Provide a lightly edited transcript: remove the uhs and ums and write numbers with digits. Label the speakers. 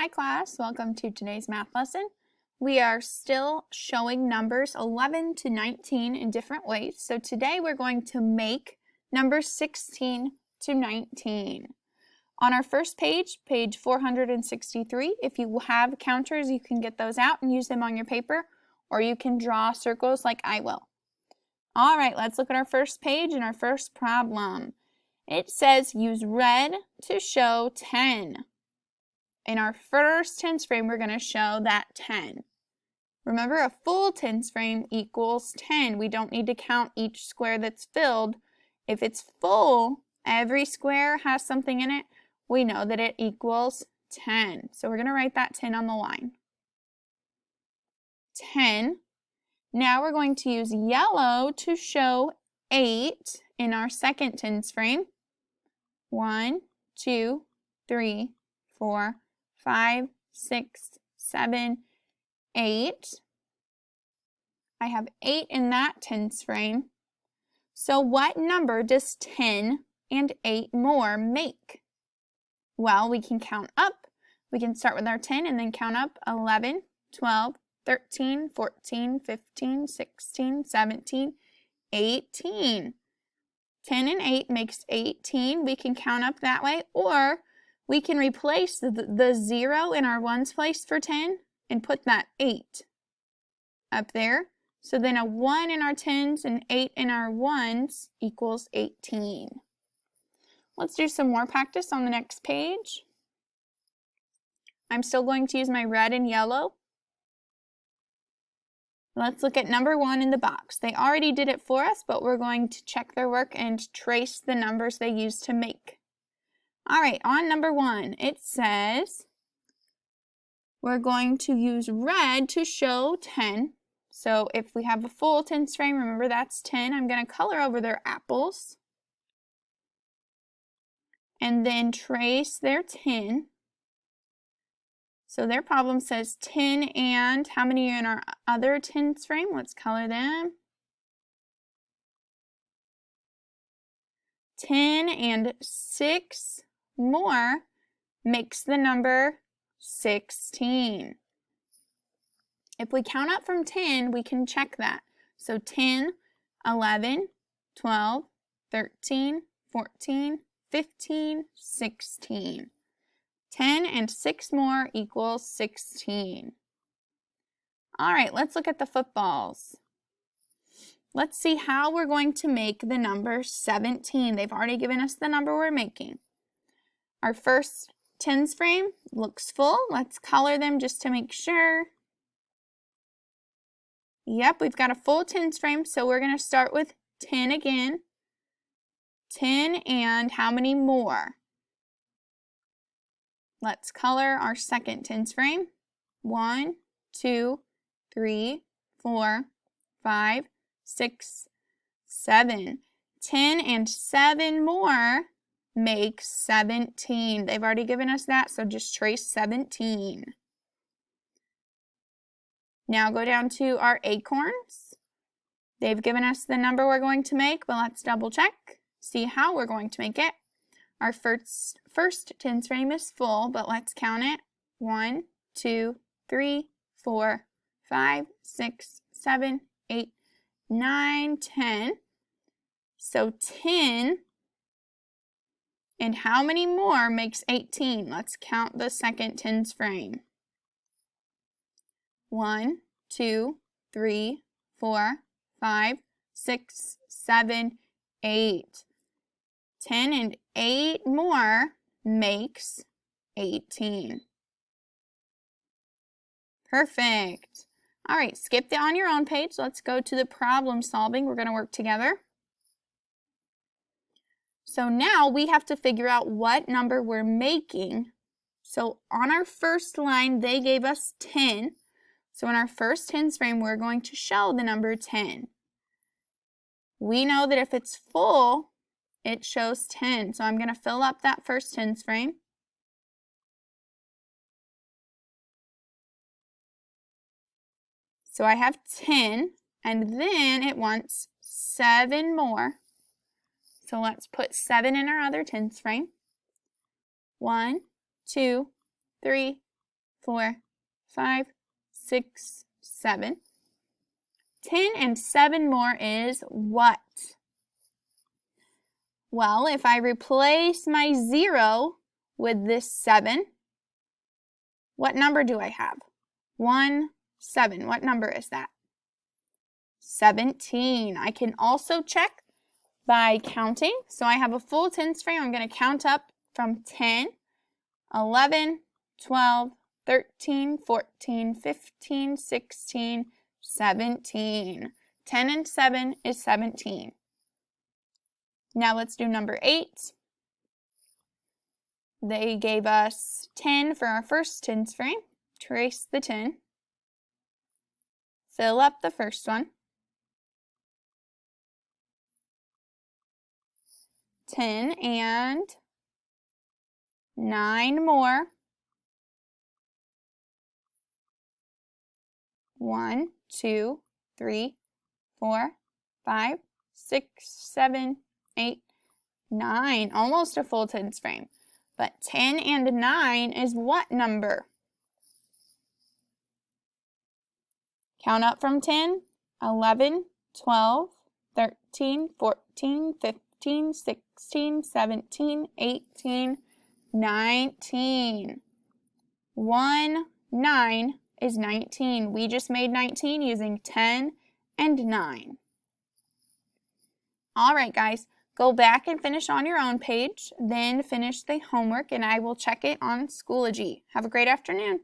Speaker 1: Hi class, welcome to today's math lesson. We are still showing numbers 11 to 19 in different ways. So today we're going to make numbers 16 to 19. On our first page, page 463, if you have counters, you can get those out and use them on your paper, or you can draw circles like I will. All right, let's look at our first page and our first problem. It says use red to show 10. In our first tens frame, we're going to show that 10. Remember, a full tens frame equals 10. We don't need to count each square that's filled. If it's full, every square has something in it, we know that it equals 10. So we're going to write that 10 on the line. 10. Now we're going to use yellow to show 8 in our second tens frame. 1, 2, 3, 4, 5, 6, 7, 8. I have 8 in that tens frame. So what number does 10 and 8 more make? Well, we can count up. We can start with our 10 and then count up 11, 12, 13, 14, 15, 16, 17, 18. 10 and 8 makes 18. We can count up that way, or we can replace the 0 in our ones place for 10 and put that 8 up there. So then a 1 in our tens and 8 in our ones equals 18. Let's do some more practice on the next page. I'm still going to use my red and yellow. Let's look at number 1 in the box. They already did it for us, but we're going to check their work and trace the numbers they used to make. All right, on number 1, it says we're going to use red to show 10. So if we have a full tens frame, remember that's 10. I'm going to color over their apples and then trace their 10. So their problem says 10 and how many are in our other tens frame? Let's color them. 10 and 6 more makes the number 16. If we count up from 10, we can check that. So 10, 11, 12, 13, 14, 15, 16. 10 and 6 more equals 16. All right, let's look at the footballs. Let's see how we're going to make the number 17. They've already given us the number we're making. Our first tens frame looks full. Let's color them just to make sure. Yep, we've got a full tens frame, so we're going to start with 10 again. 10 and how many more? Let's color our second tens frame. 1, 2, 3, 4, 5, 6, 7. 10 and 7 more makes 17. They've already given us that, so just trace 17. Now go down to our acorns. They've given us the number we're going to make, but let's double check, see how we're going to make it. Our first tens frame is full, but let's count it. 1, 2, 3, 4, 5, 6, 7, 8, 9, 10. So 10 and how many more makes 18? Let's count the second tens frame. 1, 2, 3, 4, 5, 6, 7, 8. 10 and 8 more makes 18. Perfect. All right, skip that on your own page. Let's go to the problem solving. We're going to work together. So now we have to figure out what number we're making. So on our first line, they gave us 10. So in our first tens frame, we're going to show the number 10. We know that if it's full, it shows 10. So I'm going to fill up that first tens frame. So I have 10, and then it wants 7 more. So let's put 7 in our other tens frame. 1, 2, 3, 4, 5, 6, 7. 10 and 7 more is what? Well, if I replace my 0 with this 7, what number do I have? 1, 7. What number is that? 17. I can also check by counting. So I have a full tens frame. I'm going to count up from 10, 11, 12, 13, 14, 15, 16, 17. 10 and 7 is 17. Now let's do number 8. They gave us 10 for our first tens frame. Trace the 10. Fill up the first one. 10 and 9 more. 1, 2, 3, 4, 5, 6, 7, 8, 9. Almost a full tens frame. But 10 and 9 is what number? Count up from 10, 11, 12, 13, 14, 15, 16, 17, 18, 19. 1, 9 is 19. We just made 19 using 10 and 9. All right, guys, go back and finish on your own page, then finish the homework, and I will check it on Schoology. Have a great afternoon.